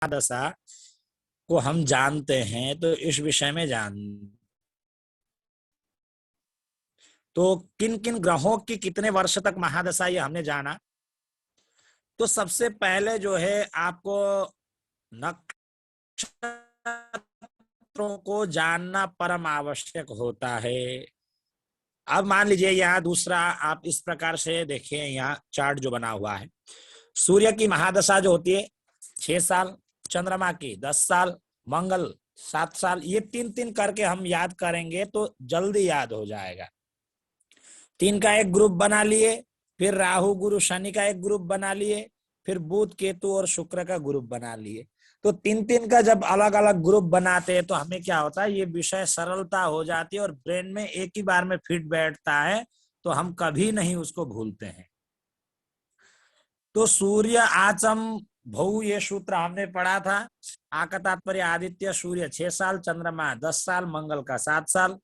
महादशा को हम जानते हैं, तो इस विषय में तो किन किन ग्रहों की कितने वर्ष तक महादशा, ये हमने जाना। तो सबसे पहले जो है आपको नक्षत्रों को जानना परम आवश्यक होता है। अब मान लीजिए यहाँ दूसरा आप इस प्रकार से देखिए, यहाँ चार्ट जो बना हुआ है, सूर्य की महादशा जो होती है 6 साल, चंद्रमा की 10 साल, मंगल 7 साल, ये 3-3 करके हम याद करेंगे तो जल्दी याद हो जाएगा। 3 का एक ग्रुप बना लिए, फिर राहु गुरु शनि का एक ग्रुप बना लिए, फिर बुध केतु और शुक्र का ग्रुप बना लिए। तो 3-3 का जब अलग अलग ग्रुप बनाते हैं तो हमें क्या होता है, ये विषय सरलता हो जाती है और ब्रेन में एक ही बार में फिट बैठता है, तो हम कभी नहीं उसको भूलते हैं। तो सूर्य आचम भऊ, ये सूत्र हमने पढ़ा था। आका तात्पर्य आदित्य, सूर्य 6 साल, चंद्रमा 10 साल, मंगल का 7 साल।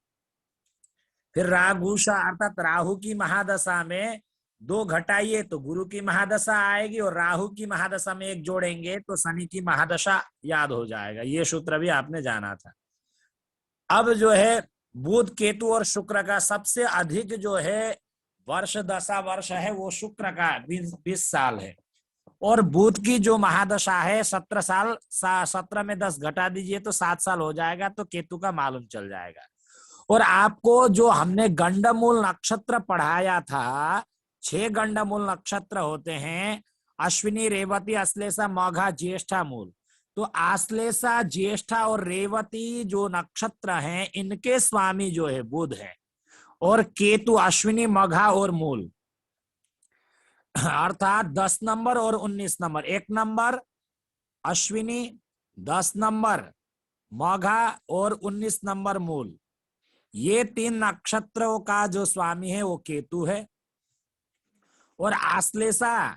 फिर राघुषा अर्थात राहु की महादशा में 2 घटाइए तो गुरु की महादशा आएगी, और राहु की महादशा में 1 जोड़ेंगे तो शनि की महादशा याद हो जाएगा। ये सूत्र भी आपने जाना था। अब जो है बुध केतु और शुक्र का सबसे अधिक जो है वर्ष दशा वर्ष है वो शुक्र का 20 साल है, और बुध की जो महादशा है 17 साल, 17 में 10 घटा दीजिए तो 7 साल हो जाएगा, तो केतु का मालूम चल जाएगा। और आपको जो हमने गंडमूल नक्षत्र पढ़ाया था, 6 गंडमूल नक्षत्र होते हैं, अश्विनी रेवती अश्लेषा मघा ज्येष्ठा मूल। तो आश्लेषा ज्येष्ठा और रेवती जो नक्षत्र हैं, इनके स्वामी जो है बुध है, और केतु अश्विनी मघा और मूल, अर्थात 10 नंबर और 19 नंबर। 1 नंबर अश्विनी, 10 नंबर मघा और 19 नंबर मूल। ये 3 नक्षत्रों का जो स्वामी है वो केतु है, और आश्लेषा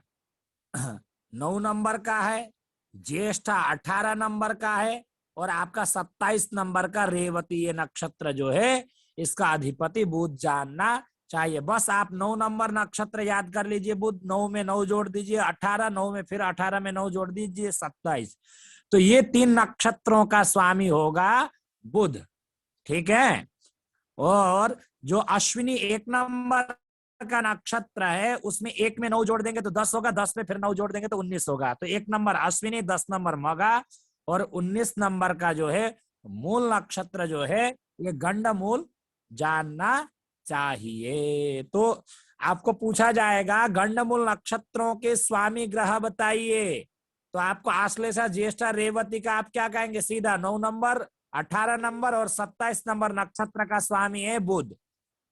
9 नंबर का है, ज्येष्ठा 18 नंबर का है, और आपका 27 नंबर का रेवती ये नक्षत्र जो है, इसका अधिपति बुध जानना चाहिए। बस आप 9 नंबर नक्षत्र याद कर लीजिए, बुध 9 में 9 जोड़ दीजिए 18, 9 में फिर 18 में 9 जोड़ दीजिए 27। तो ये 3 नक्षत्रों का स्वामी होगा बुध, ठीक है। और जो अश्विनी 1 नंबर का नक्षत्र है, उसमें 1 में 9 जोड़ देंगे तो 10 होगा, 10 में फिर 9 जोड़ देंगे तो 19 होगा। तो 1 नंबर अश्विनी, 10 नंबर मघा, और 19 नंबर का जो है मूल नक्षत्र जो है, ये गंड मूल जानना चाहिए। तो आपको पूछा जाएगा गंडमूल नक्षत्रों के स्वामी ग्रह बताइए, तो आपको आश्लेषा ज्येष्ठा रेवती का आप क्या कहेंगे, सीधा 9 नंबर, 18 नंबर और 27 नंबर नक्षत्र का स्वामी है बुध।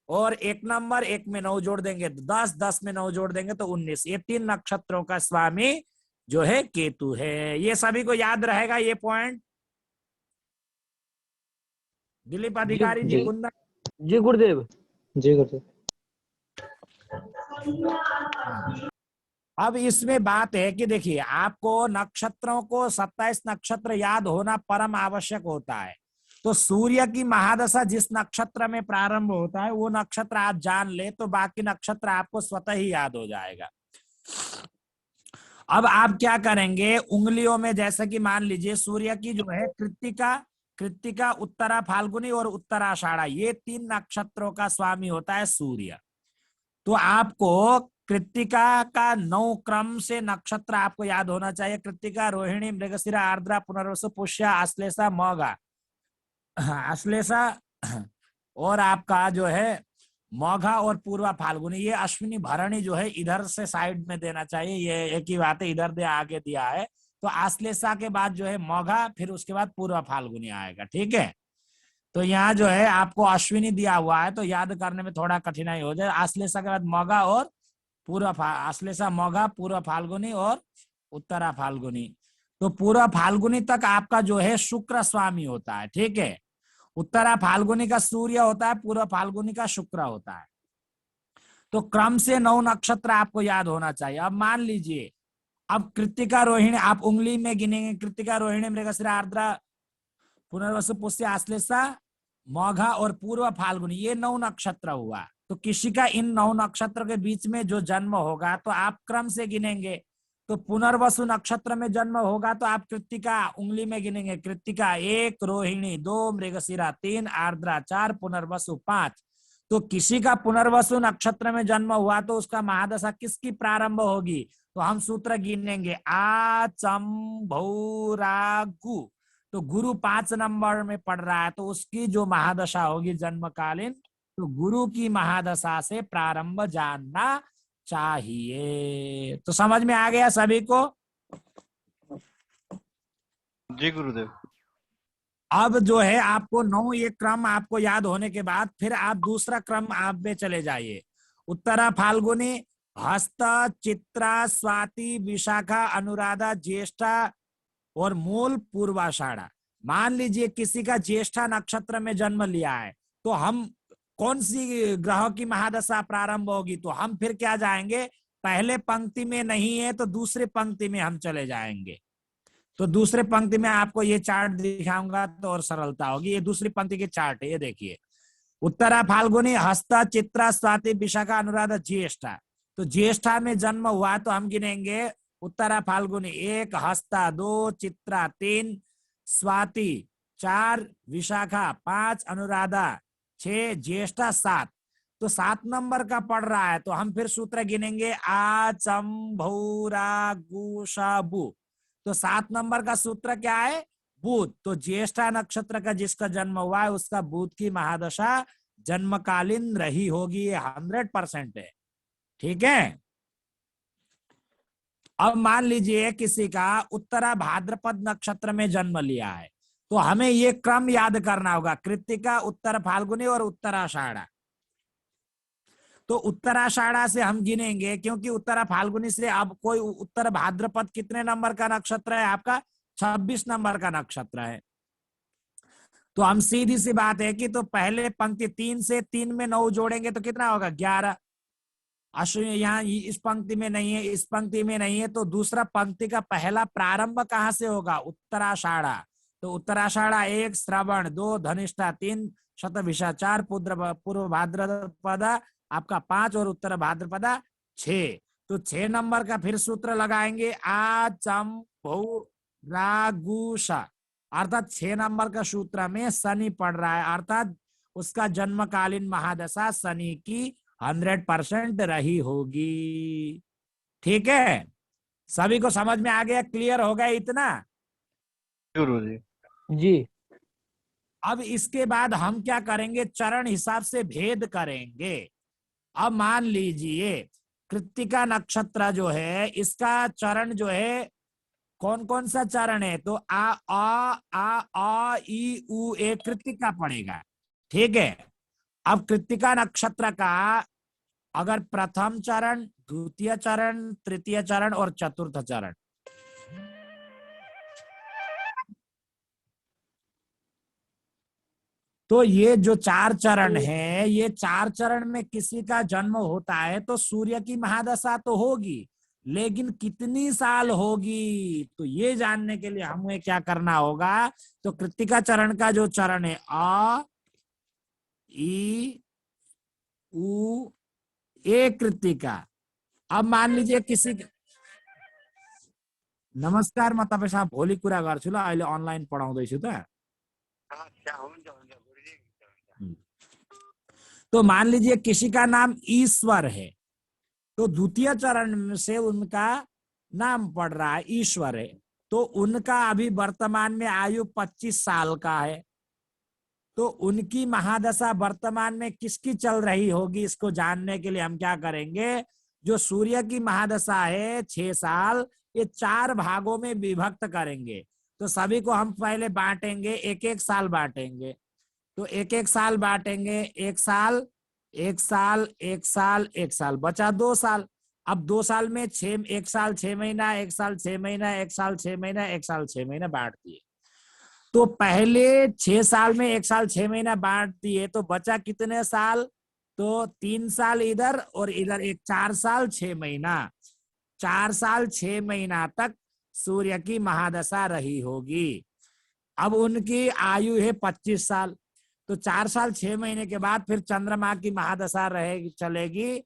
और 1 नंबर, 1 में 9 जोड़ देंगे तो 10, 10 में 9 जोड़ देंगे तो 19। ये 3 नक्षत्रों का स्वामी जो है केतु है। ये सभी को याद रहेगा ये पॉइंट। दिलीप जी अधिकारी जी, जी कुंदन। जी गुरुदेव। जी गुरुदेव। अब इसमें बात है कि देखिए, आपको नक्षत्रों को 27 नक्षत्र याद होना परम आवश्यक होता है। तो सूर्य की महादशा जिस नक्षत्र में प्रारंभ होता है वो नक्षत्र आप जान ले तो बाकी नक्षत्र आपको स्वतः ही याद हो जाएगा। अब आप क्या करेंगे, उंगलियों में जैसे कि मान लीजिए सूर्य की जो है कृत्तिका, कृत्तिका, उत्तरा फाल्गुनी और उत्तराषाढ़ा, ये 3 नक्षत्रों का स्वामी होता है सूर्य। तो आपको कृत्तिका का 9 क्रम से नक्षत्र आपको याद होना चाहिए। कृत्तिका, रोहिणी, मृगशिरा, आर्द्रा, पुनर्वसु, पुष्या, आश्लेषा, मघा। आश्लेषा और आपका जो है मघा और पूर्वा फाल्गुनी, ये अश्विनी भरणी जो है इधर से साइड में देना चाहिए, ये एक ही बात है, इधर दे आगे दिया है। तो आश्लेषा के बाद जो है मघा, फिर उसके बाद पूर्वा फाल्गुनी आएगा, ठीक है। तो यहाँ जो है आपको अश्विनी दिया हुआ है तो याद करने में थोड़ा कठिनाई हो जाए। आश्लेषा के बाद मघा और आश्लेषा, मघा, पूर्व फाल्गुनी और उत्तरा फाल्गुनी। तो पूर्व फाल्गुनी तक आपका जो है शुक्र स्वामी होता है, ठीक है। उत्तरा फाल्गुनी का सूर्य होता है, पूर्व फाल्गुनी का शुक्र होता है। तो क्रम से 9 नक्षत्र आपको याद होना चाहिए। अब मान लीजिए, अब कृत्तिका रोहिणी आप उंगली में गिनेंगे, कृत्तिका रोहिणी मृगशिरा आर्द्रा पुनर्वसु पुष्य आश्लेषा मघा और पूर्व फाल्गुनी, ये 9 नक्षत्र हुआ। तो किसी का इन 9 नक्षत्र के बीच में जो जन्म होगा तो आप क्रम से गिनेंगे, तो पुनर्वसु नक्षत्र में जन्म होगा तो आप कृत्तिका उंगली में गिनेंगे, कृत्तिका 1, रोहिणी 2, मृगशिरा 3, आर्द्रा 4, पुनर्वसु 5। तो किसी का पुनर्वसु नक्षत्र में जन्म हुआ तो उसका महादशा किसकी प्रारंभ होगी? तो हम सूत्र गिनेंगे, आ चम भू रा गु। तो गुरु 5 नंबर में पड़ रहा है, तो उसकी जो महादशा होगी जन्मकालीन, तो गुरु की महादशा से प्रारंभ जानना चाहिए। तो समझ में आ गया सभी को? जी गुरुदेव। अब जो है आपको 9 ये क्रम आपको याद होने के बाद फिर आप दूसरा क्रम आप में चले जाइए। उत्तरा फाल्गुनी, हस्त, चित्रा, स्वाति, विशाखा, अनुराधा, ज्येष्ठा और मूल पूर्वाषाढ़ा। मान लीजिए किसी का ज्येष्ठा नक्षत्र में जन्म लिया है, तो हम कौन सी ग्रह की महादशा प्रारंभ होगी? तो हम फिर क्या जाएंगे, पहले पंक्ति में नहीं है तो दूसरी पंक्ति में हम चले जाएंगे। तो दूसरे पंक्ति में आपको ये चार्ट दिखाऊंगा तो और सरलता होगी। ये दूसरी पंक्ति के चार्ट है, ये देखिए। उत्तरा फाल्गुनी, हस्ता, चित्रा, स्वाति, विशाखा, अनुराधा, ज्येष्ठा। तो ज्येष्ठा में जन्म हुआ तो हम गिनेंगे, उत्तरा फाल्गुनी 1, हस्ता 2, चित्रा 3, स्वाति 4, विशाखा 5, अनुराधा 6, ज्येष्ठा 7। तो 7 नंबर का पड़ रहा है तो हम फिर सूत्र गिनेंगे, आ चम भू रा गु श बु। तो 7 नंबर का सूत्र क्या है? बुध। तो ज्येष्ठा नक्षत्र का जिसका जन्म हुआ है उसका बुध की महादशा जन्मकालीन रही होगी, ये 100% है। ठीक है। अब मान लीजिए किसी का उत्तरा भाद्रपद नक्षत्र में जन्म लिया है, तो हमें ये क्रम याद करना होगा, कृत्तिका, उत्तर फाल्गुनी और उत्तराषाढ़ा। तो उत्तराषाढ़ा से हम गिनेंगे, क्योंकि उत्तरा फाल्गुनी से अब कोई उत्तर भाद्रपद कितने नंबर का नक्षत्र है आपका? 26 नंबर का नक्षत्र है। तो हम सीधी सी बात है कि तो पहले पंक्ति 3 से 3 में 9 जोड़ेंगे तो कितना होगा? 11। अश्विनी यहाँ इस पंक्ति में नहीं है, इस पंक्ति में नहीं है, तो दूसरा पंक्ति का पहला प्रारंभ कहां से होगा? उत्तराषाढ़ा। तो उत्तराषाढ़ा 1, श्रवण 2, धनिष्ठा 3, शतभिषा 4, पूर्व भाद्रपदा आपका 5 और उत्तर भाद्रपदा 6। तो 6 नंबर का फिर सूत्र लगाएंगे, आ चम भू रा गु श। अर्थात 6 नंबर का सूत्र में शनि पड़ रहा है, अर्थात उसका जन्मकालीन महादशा शनि की 100% रही होगी। ठीक है, सभी को समझ में आ गया? क्लियर हो गया इतना? गुरु जी। जी। अब इसके बाद हम क्या करेंगे, चरण हिसाब से भेद करेंगे। अब मान लीजिए कृत्तिका नक्षत्र जो है, इसका चरण जो है कौन कौन सा चरण है? तो आ ई उ ए कृत्तिका पड़ेगा। ठीक है। अब कृत्तिका नक्षत्र का अगर प्रथम चरण, द्वितीय चरण, तृतीय चरण और चतुर्थ चरण, तो ये जो 4 चरण है, ये 4 चरण में किसी का जन्म होता है तो सूर्य की महादशा तो होगी, लेकिन कितनी साल होगी? तो ये जानने के लिए हमें क्या करना होगा, तो कृत्तिका चरण का जो चरण है, आ ई उ ए कृत्तिका। अब मान लीजिए किसी, नमस्कार म तपाईसँग भोलि कुरा गर्छु ल, अहिले अनलाइन पढाउँदैछु त। तो मान लीजिए किसी का नाम ईश्वर है, तो द्वितीय चरण से उनका नाम पड़ रहा है ईश्वर है, तो उनका अभी वर्तमान में आयु 25 साल का है। तो उनकी महादशा वर्तमान में किसकी चल रही होगी, इसको जानने के लिए हम क्या करेंगे, जो सूर्य की महादशा है 6 साल, ये 4 भागों में विभक्त करेंगे। तो सभी को हम पहले बांटेंगे, एक एक साल बांटेंगे। तो एक एक साल बांटेंगे, 1 साल 1 साल 1 साल 1 साल, बचा 2 साल। अब 2 साल में 1 साल 6 महीना, 1 साल 6 महीना, 1 साल 6 महीना, 1 साल 6 महीना बांट दिए। तो पहले 6 साल में 1 साल 6 महीना बांट दिए, तो बचा कितने साल? तो 3 साल इधर और इधर 4 साल 6 महीना। 4 साल 6 महीना तक सूर्य की महादशा रही होगी। अब उनकी आयु है 25 साल, तो 4 साल 6 महीने के बाद फिर चंद्रमा की महादशा रहेगी, चलेगी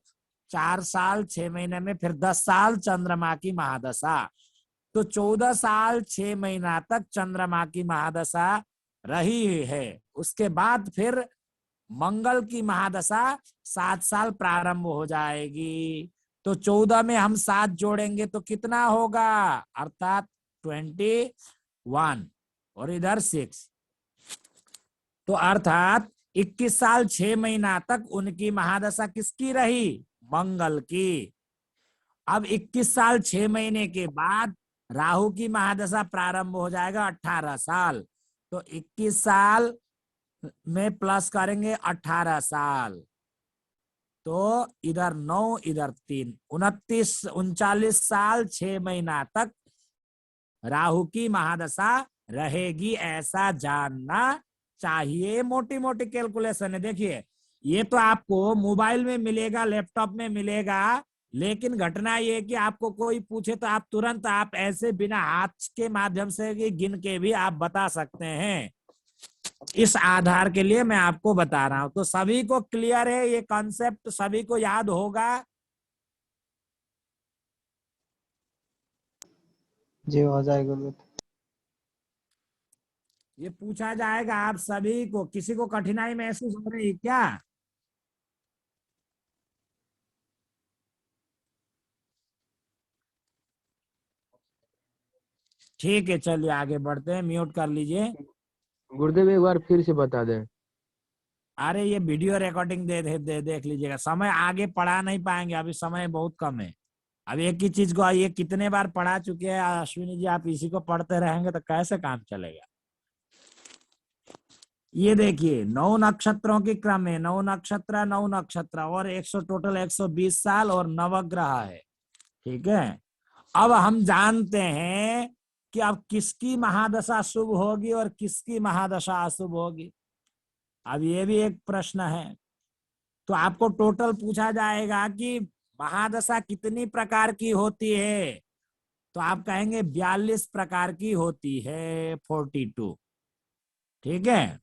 4 साल 6 महीने में, फिर 10 साल चंद्रमा की महादशा। तो 14 साल 6 महीना तक चंद्रमा की महादशा रही है। उसके बाद फिर मंगल की महादशा 7 साल प्रारंभ हो जाएगी। तो 14 में हम 7 जोड़ेंगे तो कितना होगा, अर्थात 21, और इधर 6। तो अर्थात 21 साल 6 महीना तक उनकी महादशा किसकी रही, मंगल की। अब 21 साल 6 महीने के बाद राहु की महादशा प्रारंभ हो जाएगा 18 साल। तो 21 साल में प्लस करेंगे 18 साल, तो इधर 9 इधर 3, 39 साल 6 महीना तक राहु की महादशा रहेगी, ऐसा जानना चाहिए। मोटी मोटी कैलकुलेशन है। देखिए, ये तो आपको मोबाइल में मिलेगा, लैपटॉप में मिलेगा, लेकिन घटना ये है कि आपको कोई पूछे तो आप तुरंत आप ऐसे बिना हाथ के माध्यम से गिन के भी आप बता सकते हैं। इस आधार के लिए मैं आपको बता रहा हूं। तो सभी को क्लियर है, ये कॉन्सेप्ट सभी को याद होगा। जी हो जाएगा। ये पूछा जाएगा आप सभी को। किसी को कठिनाई महसूस हो रही है क्या? ठीक है, चलिए आगे बढ़ते हैं। म्यूट कर लीजिए। गुरुदेव एक बार फिर से बता दें। अरे ये वीडियो रिकॉर्डिंग देख लीजिएगा। समय आगे पढ़ा नहीं पाएंगे, अभी समय बहुत कम है। अब एक ही चीज को ये कितने बार पढ़ा चुके हैं अश्विनी जी, आप इसी को पढ़ते रहेंगे तो कैसे काम चलेगा। ये देखिए 9 नक्षत्रों के क्रम है, 9 नक्षत्र और 100 टोटल 120 साल और नवग्रह है। ठीक है, अब हम जानते हैं कि अब किसकी महादशा शुभ होगी और किसकी महादशा अशुभ होगी। अब ये भी एक प्रश्न है। तो आपको टोटल पूछा जाएगा कि महादशा कितनी प्रकार की होती है, तो आप कहेंगे 42 प्रकार की होती है, 42। ठीक है,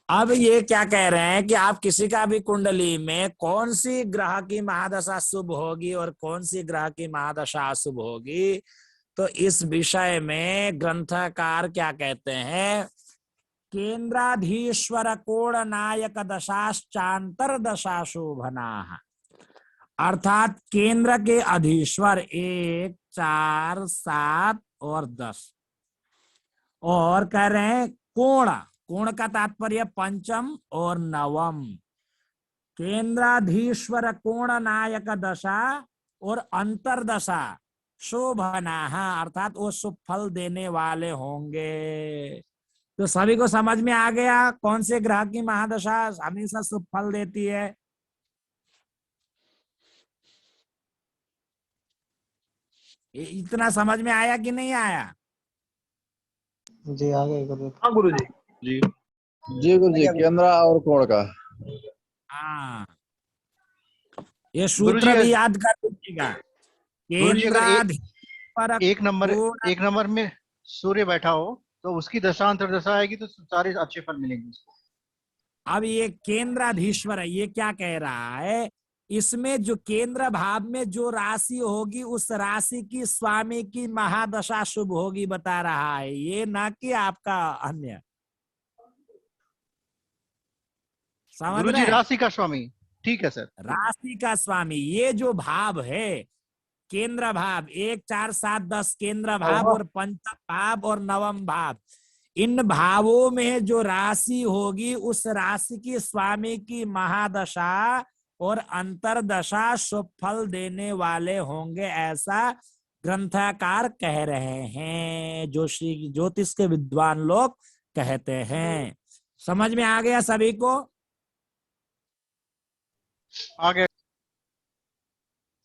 अब ये क्या कह रहे हैं कि आप किसी का भी कुंडली में कौन सी ग्रह की महादशा शुभ होगी और कौन सी ग्रह की महादशा अशुभ होगी, तो इस विषय में ग्रंथकार क्या कहते हैं, केंद्राधीश्वर कोण नायक दशाश्चांतर दशा शोभना। अर्थात केंद्र के अधीश्वर 1, 4, 7 और 10, और कह रहे हैं कोण, कोण का तात्पर्य पंचम और नवम। केंद्राधीश्वर कोण नायक दशा और अंतरदशा शोभना, अर्थात वो शुभ फल देने वाले होंगे। तो सभी को समझ में आ गया कौन से ग्रह की महादशा हमेशा शुभ फल देती है। इतना समझ में आया कि नहीं आया? जी आ गए गुरुदेव। हाँ गुरु जी। जी जी गुरु जी, केंद्र और कोण का। हाँ, ये गुरुजी, सूत्र भी याद कर लीजिएगा। गुरुजी, अगर केंद्राधीश्वर एक कोण, नंबर में सूर्य बैठा हो तो उसकी दशा अंतर्दशा आएगी तो सारे अच्छे फल मिलेंगे उसको। अब ये केंद्राधीश्वर है, ये क्या कह रहा है, इसमें जो केंद्र भाव में जो राशि होगी उस राशि की स्वामी की महादशा शुभ होगी बता रहा है, ये ना कि आपका अन्य। समझ गुरुजी, रहे हैं? राशि का स्वामी, ठीक है सर। राशि का स्वामी, ये जो भाव है केंद्र भाव, 1, 4, 7, 10 केंद्र भाव और पंचम भाव और नवम भाव, इन भावों में जो राशि होगी उस राशि की स्वामी की महादशा और अंतरदशा शुभ फल देने वाले होंगे, ऐसा ग्रंथकार कह रहे हैं, ज्योतिष के विद्वान लोग कहते हैं। समझ में आ गया सभी को? आगे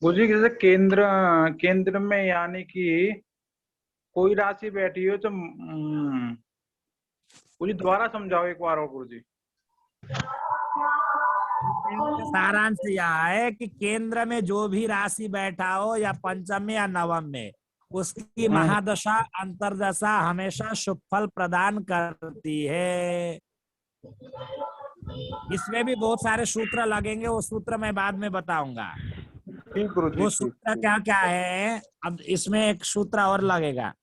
गुरुजी जैसे केंद्र में यानी कि कोई राशि बैठी हो तो गुरुजी दोबारा समझाओ एक बार और गुरुजी। सारांश यह है कि केंद्र में जो भी राशि बैठा हो या पंचम में या नवम में, उसकी महादशा अंतरदशा हमेशा शुभ फल प्रदान करती है। इसमें भी बहुत सारे सूत्र लगेंगे, वो सूत्र मैं बाद में बताऊंगा। ठीक गुरु जी, वो ठीक सूत्र ठीक। क्या क्या है, अब इसमें एक सूत्र और लगेगा।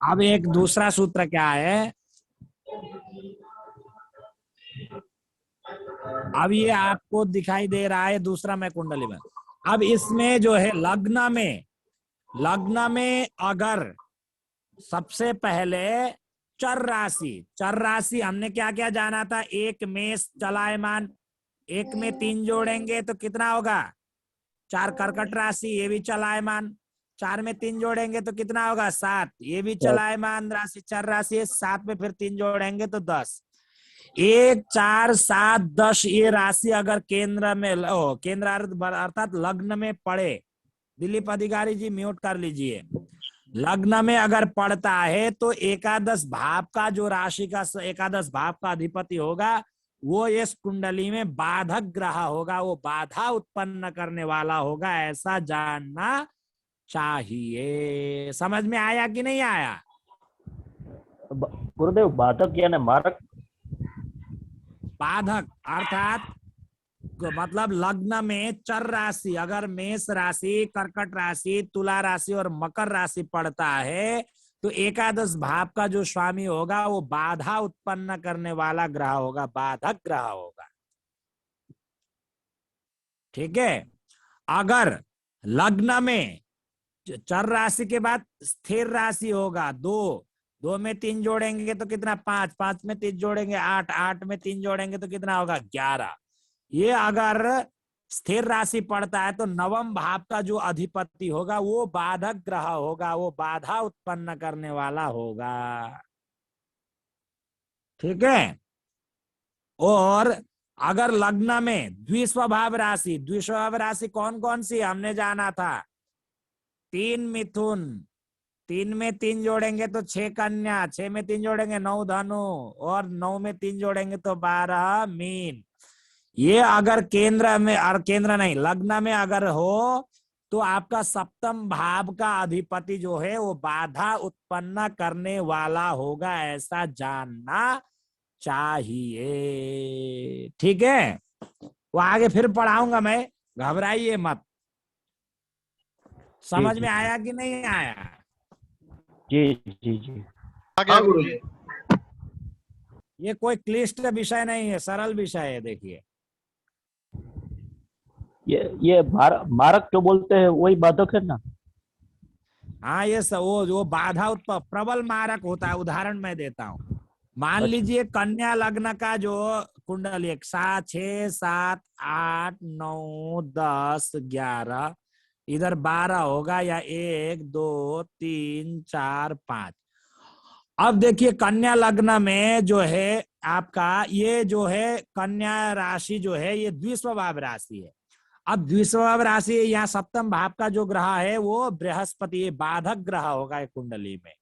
अब एक दूसरा सूत्र क्या है, अब ये आपको दिखाई दे रहा है दूसरा में कुंडली में। अब इसमें जो है लग्न में अगर सबसे पहले चर राशि हमने क्या क्या जाना था, एक मेष चलायमान, एक में 3 जोड़ेंगे तो कितना होगा 4, कर्कट राशि ये भी चलायमान, 4 में 3 जोड़ेंगे तो कितना होगा 7, ये भी चलायमान राशि चर राशि है, 7 में फिर 3 जोड़ेंगे तो 10। 1, 4, 7, 10 ये राशि अगर केंद्र में केंद्र अर्थात लग्न में पड़े, दिलीप अधिकारी जी म्यूट कर लीजिए, लग्न में अगर पड़ता है तो एकादश भाव का जो राशि का एकादश भाव का अधिपति होगा वो इस कुंडली में बाधक ग्रह होगा, वो बाधा उत्पन्न करने वाला होगा, ऐसा जानना चाहिए। समझ में आया कि नहीं आया? गुरुदेव बाधक यानी मारक? बाधक अर्थात मतलब लग्न में चर राशि अगर मेष राशि, कर्कट राशि, तुला राशि और मकर राशि पड़ता है तो एकादश भाव का जो स्वामी होगा वो बाधा उत्पन्न करने वाला ग्रह होगा, बाधक ग्रह होगा। ठीक है। अगर लग्न में चर राशि के बाद स्थिर राशि होगा, 2 में 3 जोड़ेंगे तो कितना 5, 5 में 3 जोड़ेंगे 8, 8 में 3 जोड़ेंगे तो कितना होगा 11। ये अगर स्थिर राशि पड़ता है तो नवम भाव का जो अधिपति होगा वो बाधक ग्रह होगा, वो बाधा उत्पन्न करने वाला होगा। ठीक है। और अगर लग्न में द्विस्वभाव राशि कौन कौन सी हमने जाना था, 3 मिथुन, 3 में 3 जोड़ेंगे तो 6 कन्या, 6 में 3 जोड़ेंगे 9 धनु और 9 में 3 जोड़ेंगे तो 12 मीन। ये अगर केंद्र में और केंद्र नहीं लग्न में अगर हो तो आपका सप्तम भाव का अधिपति जो है वो बाधा उत्पन्न करने वाला होगा, ऐसा जानना चाहिए। ठीक है। वो आगे फिर पढ़ाऊंगा मैं, घबराइए मत। समझ में आया कि नहीं आया? जी जी जी। आ गया गुरु जी। ये कोई क्लिष्ट विषय नहीं है, सरल विषय है। देखिए ये मारक जो बोलते हैं वही बाधक है ना? हाँ, ये वो बाधा उत्पन्न प्रबल मारक होता है। उदाहरण मैं देता हूँ, मान लीजिए कन्या लग्न का जो कुंडल 6, 7, 8, 9, 10, 11 इधर 12 होगा या 1, 2, 3, 4, 5। अब देखिए कन्या लग्न में जो है आपका ये जो है कन्या राशि जो है ये द्विस्वभाव राशि है। अब द्विस्वभाव राशि यहाँ सप्तम भाव का जो ग्रह है वो बृहस्पति, बाधक ग्रह होगा एक कुंडली में।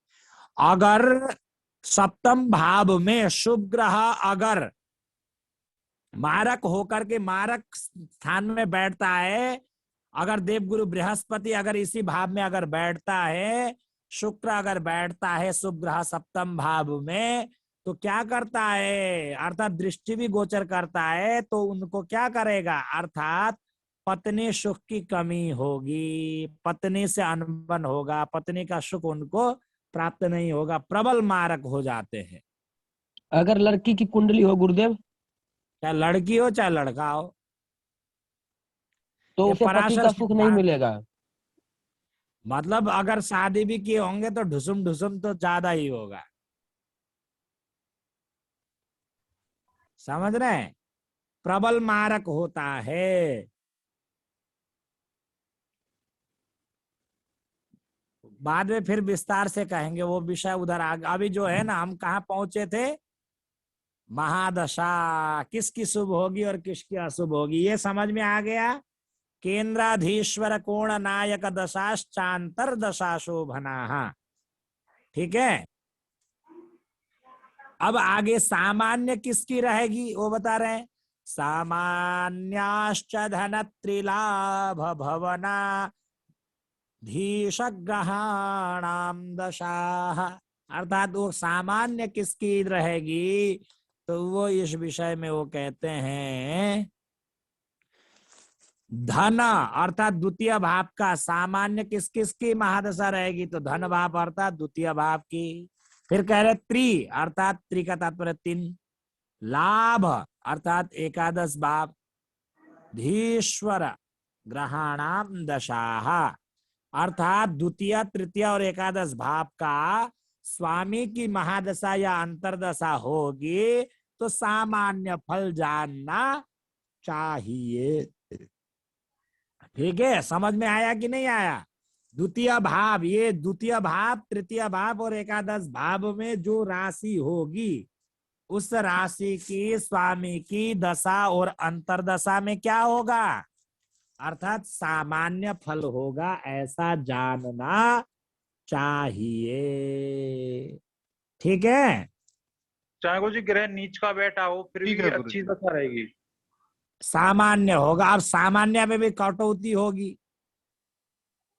अगर सप्तम भाव में शुभ ग्रह अगर मारक होकर के मारक स्थान में बैठता है, अगर देवगुरु बृहस्पति अगर इसी भाव में अगर बैठता है, शुक्र अगर बैठता है शुभ ग्रह सप्तम भाव में, तो क्या करता है अर्थात दृष्टि भी गोचर करता है, तो उनको क्या करेगा अर्थात पत्नी सुख की कमी होगी, पत्नी से अनबन होगा, पत्नी का सुख उनको प्राप्त नहीं होगा, प्रबल मारक हो जाते हैं। अगर लड़की की कुंडली हो गुरुदेव, चाहे लड़की हो चाहे लड़का हो, तो ये उसे पति पराशर का सुख नहीं मिलेगा। मतलब अगर शादी भी किए होंगे तो ढुसुम ढुसुम तो ज्यादा ही होगा। समझ रहे हैं? प्रबल मारक होता है। बाद में फिर विस्तार से कहेंगे वो विषय उधर आगे। अभी जो है ना हम कहाँ पहुंचे थे, महादशा किसकी शुभ होगी और किसकी अशुभ होगी ये समझ में आ गया। केंद्राधीश्वर कोण नायक दशाश्चांतर दशा शोभना। ठीक है। अब आगे सामान्य किसकी रहेगी वो बता रहे हैं। सामान्याश्च धन त्रिलाभ भवना धीशग्रहाणाम दशा, अर्थात वो सामान्य किसकी रहेगी तो वो इस विषय में वो कहते हैं धन अर्थात द्वितीय भाव का सामान्य किस किस की महादशा रहेगी, तो धन भाव अर्थात द्वितीय भाव की। फिर कह रहे त्रि अर्थात त्रि का तात्पर्य 3, लाभ अर्थात एकादश भाव, धीश्वर ग्रहाणाम दशाह अर्थात द्वितीय तृतीय और एकादश भाव का स्वामी की महादशा या अंतरदशा होगी तो सामान्य फल जानना चाहिए। ठीक है, समझ में आया कि नहीं आया? द्वितीय भाव, ये द्वितीय भाव तृतीय भाव और एकादश भाव में जो राशि होगी उस राशि की स्वामी की दशा और अंतरदशा में क्या होगा, अर्थात सामान्य फल होगा, ऐसा जानना चाहिए। ठीक है, चाहे गुरु जी ग्रह नीच का बैठा हो फिर ठीक भी है गुरु अच्छी जी। दशा रहेगी। सामान्य होगा। अब सामान्य में भी कटौती होगी।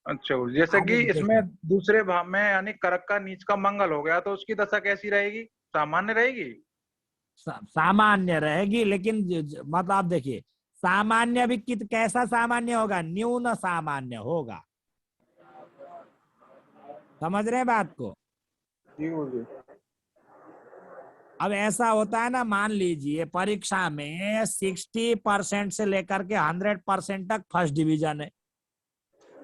अच्छा गुरु जी, जैसे अब कि देखो, इसमें दूसरे भाव में यानी करक का नीच का मंगल हो गया तो उसकी दशा कैसी रहेगी, सामान्य रहेगी? सामान्य रहेगी, लेकिन मतलब आप देखिए सामान्य भी कैसा सामान्य होगा, न्यून सामान्य होगा। समझ रहे हैं बात को? जी गुरु जी। अब ऐसा होता है ना, मान लीजिए परीक्षा में 60% से लेकर के 100% तक फर्स्ट डिवीजन है,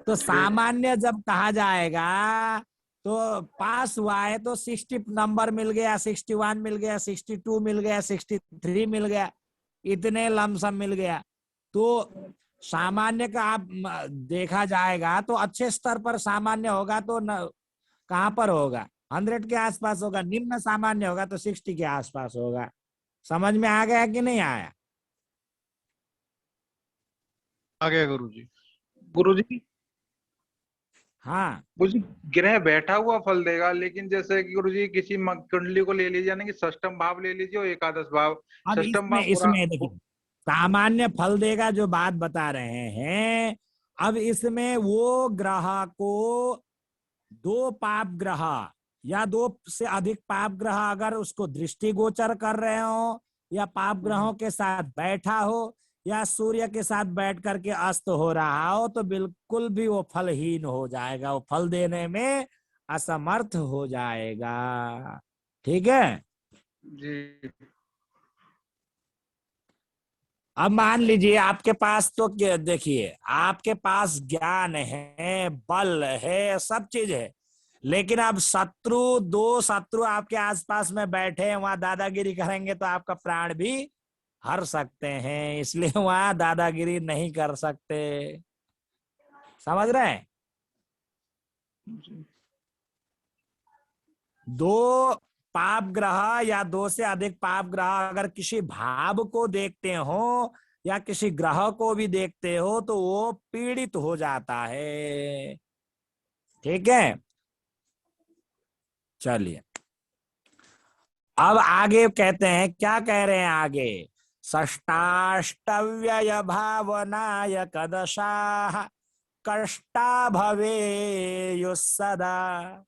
तो सामान्य जब कहा जाएगा तो पास हुआ है तो 60 नंबर मिल गया, 61 मिल गया, 62 मिल गया, 63 मिल गया, इतने लमसम मिल गया। तो सामान्य का आप देखा जाएगा तो अच्छे स्तर पर सामान्य होगा तो कहाँ पर होगा, 100 के आसपास होगा। निम्न सामान्य होगा तो 60 के आसपास होगा। समझ में आ गया कि नहीं आया? आ गया गुरु जी। गुरु जी, हाँ, गुरु जी ग्रह बैठा हुआ फल देगा, लेकिन जैसे कि गुरु जी किसी कुंडली को ले लीजिए, यानी कि षष्ठम भाव ले लीजिए और एकादश भाव, अब षष्ठम इसमें भाव पूरा इसमें देखिए सामान्य फल देगा जो बात बता रहे हैं। अब इसमें वो ग्रह को 2 पाप ग्रह या 2 से अधिक पाप ग्रह अगर उसको दृष्टि गोचर कर रहे हो या पाप ग्रहों के साथ बैठा हो या सूर्य के साथ बैठ करके अस्त हो रहा हो तो बिल्कुल भी वो फलहीन हो जाएगा, वो फल देने में असमर्थ हो जाएगा। ठीक है, जी। अब मान लीजिए आपके पास तो देखिए आपके पास ज्ञान है, बल है, सब चीज है, लेकिन अब दो शत्रु आपके आसपास में बैठे हैं, वहां दादागिरी करेंगे तो आपका प्राण भी हर सकते हैं, इसलिए वहां दादागिरी नहीं कर सकते। समझ रहे हैं? 2 पाप ग्रह या 2 से अधिक पाप ग्रह अगर किसी भाव को देखते हो या किसी ग्रह को भी देखते हो तो वो पीड़ित हो जाता है। ठीक है, चलिए अब आगे कहते हैं, क्या कह रहे हैं आगे, षष्टाष्टव्यय भावनाय कदशा कष्टा भवेयुः सदा।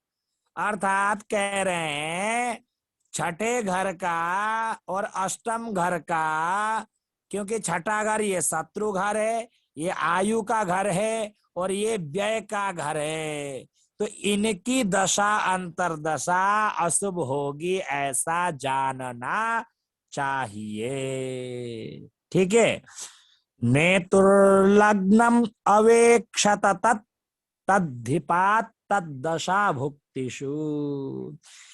अर्थात कह रहे हैं छठे घर का और अष्टम घर का, क्योंकि छठा घर ये शत्रु घर है, ये आयु का घर है और ये व्यय का घर है, तो इनकी दशा अंतरदशा अशुभ होगी, ऐसा जानना चाहिए। ठीक है, नेतुर्लग्नम अवेक्षत तद्धिपात तद्दशा भुक्तिषु।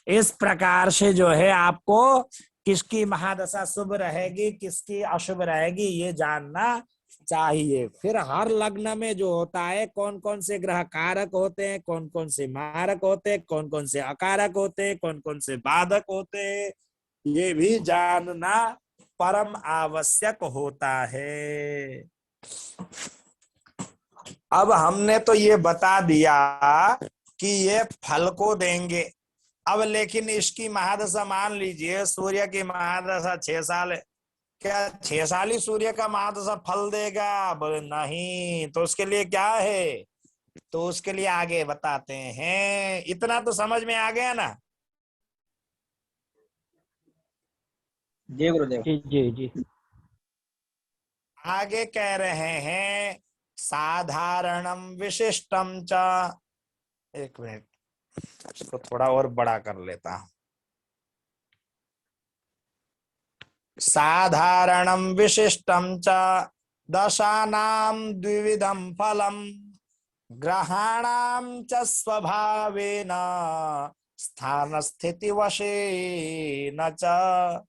इस प्रकार से जो है आपको किसकी महादशा शुभ रहेगी किसकी अशुभ रहेगी ये जानना चाहिए। फिर हर लग्न में जो होता है कौन कौन से ग्रह कारक होते हैं, कौन कौन से मारक होते हैं, कौन कौन से अकारक होते हैं, कौन कौन से बाधक होते हैं, ये भी जानना परम आवश्यक होता है। अब हमने तो ये बता दिया कि ये फल को देंगे। अब लेकिन इसकी महादशा मान लीजिए सूर्य की महादशा 6 साल है, क्या 6 साल ही सूर्य का महादशा फल देगा? बोले नहीं, तो उसके लिए क्या है, तो उसके लिए आगे बताते हैं। इतना तो समझ में आ गया ना? जय गुरुदेव। जी जी जी। आगे कह रहे हैं साधारणम विशिष्टम च। एक मिनट, इसको थोड़ा और बड़ा कर लेता हूं। साधारणम विशिष्टम च दशानां द्विविधम फलम ग्रहाणां च स्वभावेन स्थान स्थिति वशेन च।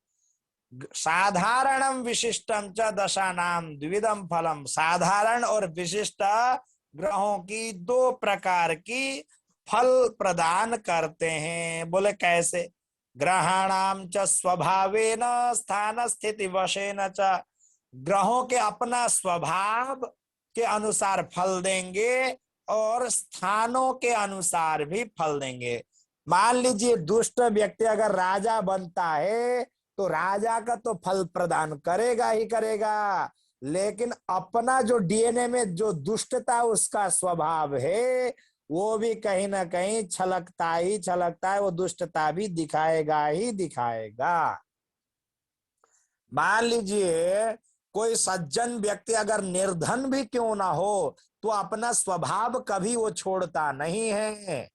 साधारणम विशिष्टम च दशानां द्विविधम फलम। साधारण और विशिष्ट ग्रहों की दो प्रकार की फल प्रदान करते हैं। बोले कैसे? ग्रहाणाम च स्वभावेन स्थान स्थिति वशेन च। ग्रहों के अपना स्वभाव के अनुसार फल देंगे और स्थानों के अनुसार भी फल देंगे। मान लीजिए दुष्ट व्यक्ति अगर राजा बनता है तो राजा का तो फल प्रदान करेगा ही करेगा, लेकिन अपना जो डीएनए में जो दुष्टता उसका स्वभाव है वो भी कहीं ना कहीं छलकता है, वो दुष्टता भी दिखाएगा ही दिखाएगा। मान लीजिए कोई सज्जन व्यक्ति अगर निर्धन भी क्यों ना हो तो अपना स्वभाव कभी वो छोड़ता नहीं है।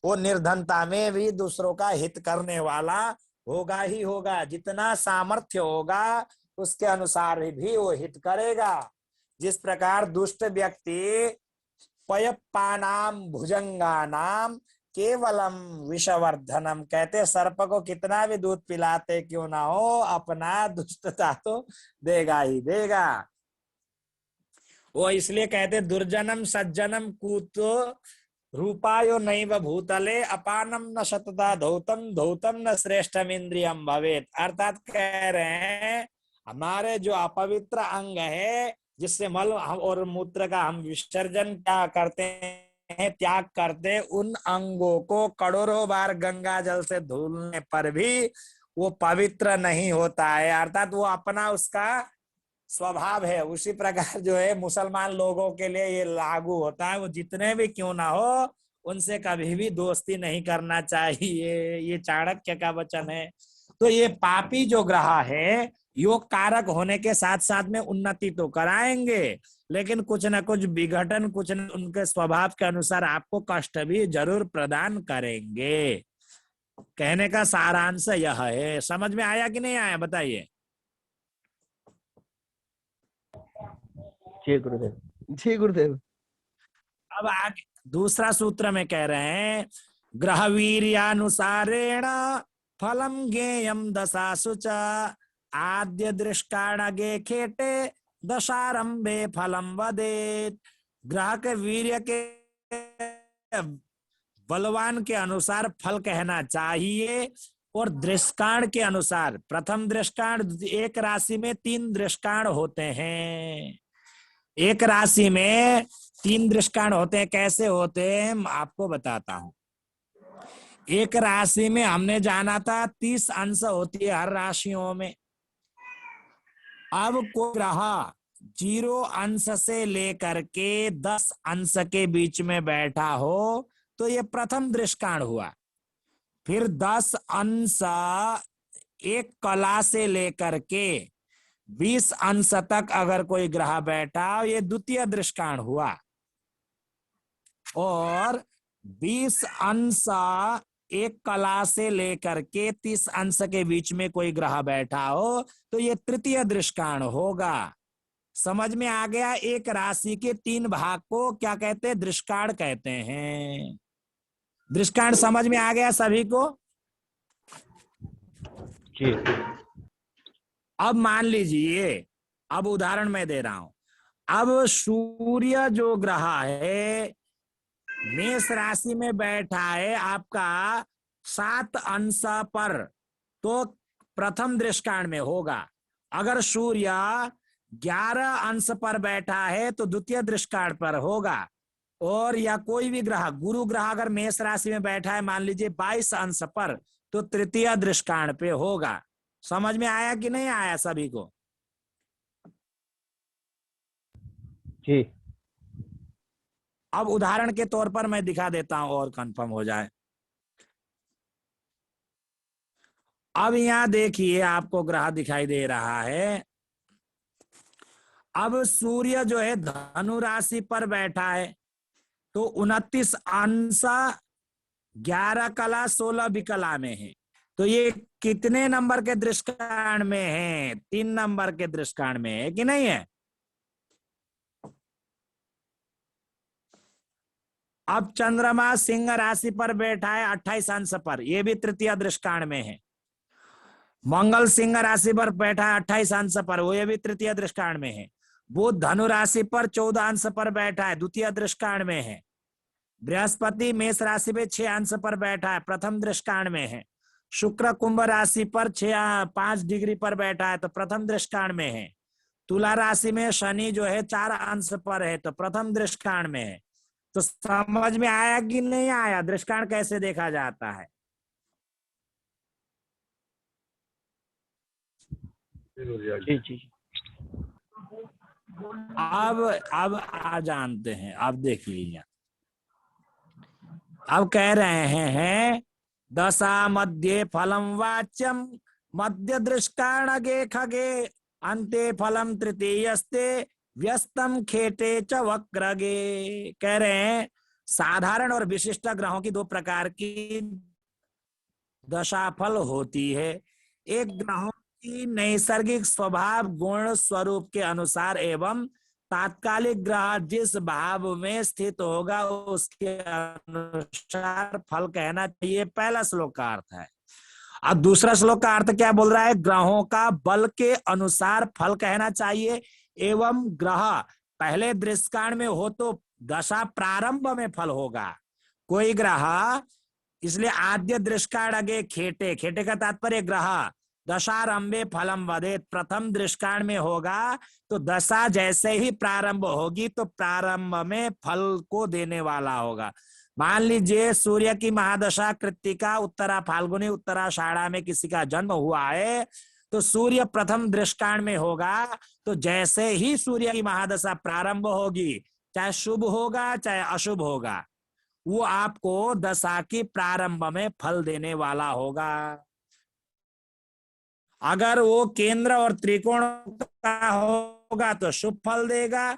वो निर्धनता में भी दूसरों का हित करने वाला होगा ही होगा। जितना सामर्थ्य होगा उसके अनुसार भी वो हित करेगा। जिस प्रकार दुष्ट व्यक्ति पयप्पानाम भुजंगानाम केवलम विषवर्धनम, कहते सर्प को कितना भी दूध पिलाते क्यों ना हो अपना दुष्टता तो देगा ही देगा। वो इसलिए कहते दुर्जनम सज्जनम कूतो रूपायो नैव भूतले अपानम न शतता धौतम धौतम न श्रेष्ठम इंद्रियम भवेत। अर्थात कह रहे हैं हमारे जो अपवित्र अंग है जिससे मल और मूत्र का हम विसर्जन क्या करते हैं, त्याग करते, उन अंगों को करोड़ों बार गंगा जल से धुलने पर भी वो पवित्र नहीं होता है। अर्थात वो अपना उसका स्वभाव है। उसी प्रकार जो है मुसलमान लोगों के लिए ये लागू होता है, वो जितने भी क्यों ना हो उनसे कभी भी दोस्ती नहीं करना चाहिए। ये चाणक्य का वचन है। तो ये पापी जो ग्रह है योग कारक होने के साथ साथ में उन्नति तो कराएंगे, लेकिन कुछ ना कुछ विघटन, कुछ न उनके स्वभाव के अनुसार आपको कष्ट भी जरूर प्रदान करेंगे। कहने का सारांश यह है। समझ में आया कि नहीं आया बताइए? जी गुरुदेव। जी गुरुदेव। अब आगे दूसरा सूत्र में कह रहे हैं ग्रह वीर्यानुसारेण फलम ज्ञेयम दशासु च आद्य दृष्टाणगे खेटे दशारंभे फलम वदेत। ग्रह के वीर्य के बलवान के अनुसार फल कहना चाहिए और दृष्टांत के अनुसार। प्रथम दृष्टांत, एक राशि में 3 दृष्टांत होते हैं। एक राशि में 3 दृष्टांत होते हैं। कैसे होते हैं आपको बताता हूं। एक राशि में हमने जाना था 30 अंश होती है हर राशियों में। अब कोई ग्रह 0 अंश से लेकर के 10 अंश के बीच में बैठा हो तो ये प्रथम दृष्टांत हुआ। फिर 10 अंश एक कला से लेकर के 20 अंश तक अगर कोई ग्रह बैठा ये द्वितीय दृष्टांत हुआ। और 20 अंश एक कला से लेकर के 30 अंश के बीच में कोई ग्रह बैठा हो तो ये तृतीय दृष्टांत होगा। समझ में आ गया? एक राशि के 3 भाग को क्या कहते हैं? दृष्टांत कहते हैं। दृष्टांत समझ में आ गया सभी को? जी। अब मान लीजिए, अब उदाहरण मैं दे रहा हूं। अब सूर्य जो ग्रह है मेष राशि में बैठा है आपका 7 अंश पर, तो प्रथम दृष्टांत में होगा। अगर सूर्य 11 अंश पर बैठा है तो द्वितीय दृष्टांत पर होगा। और या कोई भी ग्रह, गुरु ग्रह अगर मेष राशि में बैठा है मान लीजिए 22 अंश पर, तो तृतीय दृष्टांत पे होगा। समझ में आया कि नहीं आया सभी को? जी। अब उदाहरण के तौर पर मैं दिखा देता हूं और कंफर्म हो जाए। अब यहाँ देखिए आपको ग्रह दिखाई दे रहा है। अब सूर्य जो है धनु राशि पर बैठा है, तो 29 अंश 11 कला 16 विकला में है। तो ये कितने नंबर के दृष्टांत में है? 3 नंबर के दृष्टांत में है कि नहीं है? अब चंद्रमा सिंह राशि पर बैठा है 28 अंश पर, यह भी तृतीय दृष्टांत में है। मंगल सिंह राशि पर बैठा है 28 अंश पर, वो ये भी तृतीय दृष्टांत में है। बुध धनु राशि पर 14 अंश पर बैठा है, द्वितीय दृष्टांत में है। बृहस्पति मेष राशि पे 6 अंश पर बैठा है, प्रथम दृष्टांत में है। शुक्र कुंभ राशि पर 5 डिग्री पर बैठा है, तो प्रथम दृष्टांत में है। तुला राशि में शनि जो है 4 अंश पर है, तो प्रथम दृष्टांत में है। तो समझ में आया कि नहीं आया दृष्टांत कैसे देखा जाता है? जी जी। अब आ जानते हैं। अब देख लीजिए, अब कह रहे हैं दशा मध्य फलम वाच्यम मध्य दृष्टाणगे खगे अंते फलम तृतीयस्ते व्यस्तम खेटे च वक्रगे। कह रहे हैं साधारण और विशिष्ट ग्रहों की 2 प्रकार की दशाफल होती है। एक ग्रहों की नैसर्गिक स्वभाव गुण स्वरूप के अनुसार एवं तात्कालिक ग्रह जिस भाव में स्थित होगा उसके अनुसार फल कहना चाहिए। पहला श्लोक का अर्थ है। अब दूसरा श्लोक का अर्थ क्या बोल रहा है? ग्रहों का बल के अनुसार फल कहना चाहिए एवं ग्रह पहले दृष्टांत में हो तो दशा प्रारंभ में फल होगा। कोई ग्रह, इसलिए आद्य दृष्टांत आगे खेटे, खेटे का तात्पर्य ग्रह दशारंभे फलम वदेत, प्रथम दृष्टांत में होगा तो दशा जैसे ही प्रारंभ होगी तो प्रारंभ में फल को देने वाला होगा। मान लीजिए सूर्य की महादशा कृत्तिका उत्तरा फाल्गुनी उत्तराषाढ़ा में किसी का जन्म हुआ है, तो सूर्य प्रथम दृष्टांत में होगा, तो जैसे ही सूर्य की महादशा प्रारंभ होगी, चाहे शुभ होगा चाहे अशुभ होगा, वो आपको दशा की प्रारंभ में फल देने वाला होगा। अगर वो केंद्र और त्रिकोण का होगा तो शुभ फल देगा,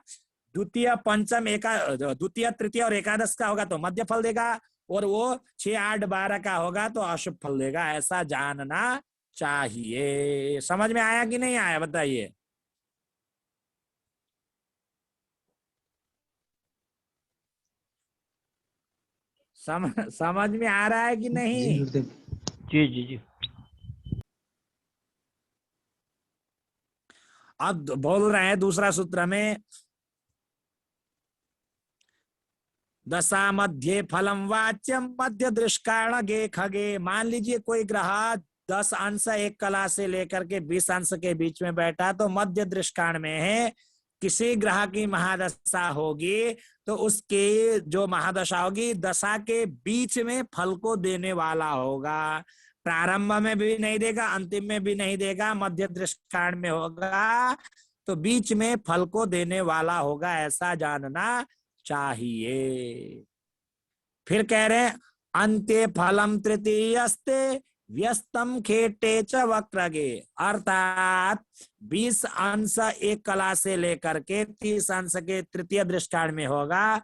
द्वितीय पंचम द्वितीय तृतीय और एकादश का होगा तो मध्य फल देगा, और वो 6, 8, 12 का होगा तो अशुभ फल देगा। ऐसा जानना चाहिए। समझ में आया कि नहीं आया बताइए? समझ में आ रहा है कि जी नहीं? गुरुदेव। जी जी जी। अब बोल रहे हैं दूसरा सूत्र में दशा मध्य फलम वाच्यम मध्य दृष्टान गे खगे। मान लीजिए कोई ग्रह 10 अंश 1 कला से लेकर के 20 अंश के बीच में बैठा तो मध्य दृष्टान में है। किसी ग्रह की महादशा होगी तो उसकी जो महादशा होगी दशा के बीच में फल को देने वाला होगा। प्रारंभ में भी नहीं देगा, अंतिम में भी नहीं देगा, मध्य दृष्टान में होगा तो बीच में फल को देने वाला होगा। ऐसा जानना चाहिए। फिर कह रहे हैं अंत्य फलम तृतीयस्ते व्यस्तम खेटे च वक्रगे, अर्थात 20 अंश 1 कला से लेकर के 30 अंश के तृतीय दृष्टांत में होगा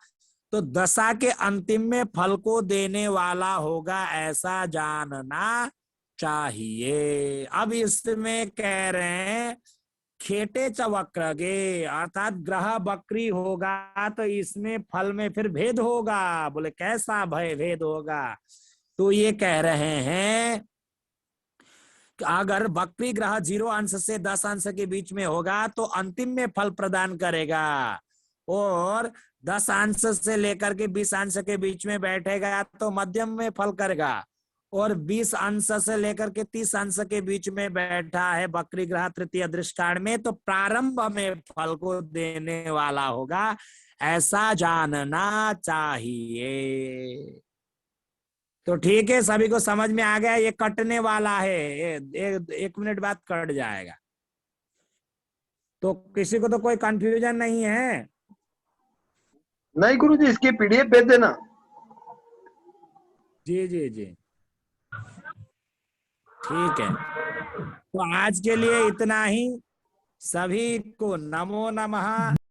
तो दशा के अंतिम में फल को देने वाला होगा। ऐसा जानना चाहिए। अब इसमें कह रहे हैं खेटे च वक्रगे, अर्थात ग्रह वक्री होगा तो इसमें फल में फिर भेद होगा। बोले कैसा भेद होगा? तो ये कह रहे हैं कि अगर वक्री ग्रह 0 अंश से 10 अंश के बीच में होगा तो अंतिम में फल प्रदान करेगा, और 10 अंश से लेकर के 20 अंश के बीच में बैठेगा तो मध्यम में फल करेगा, और 20 अंश से लेकर के 30 अंश के बीच में बैठा है वक्री ग्रह तृतीय दृष्टांत में तो प्रारंभ में फल को देने वाला होगा। ऐसा जानना चाहिए। तो ठीक है, सभी को समझ में आ गया? ये कटने वाला है, 1 मिनट बाद कट जाएगा। तो किसी को तो कोई कंफ्यूजन नहीं है? नहीं गुरुजी, इसकी पीडीएफ भेज देना। जी जी जी। ठीक है, तो आज के लिए इतना ही। सभी को नमो नमः।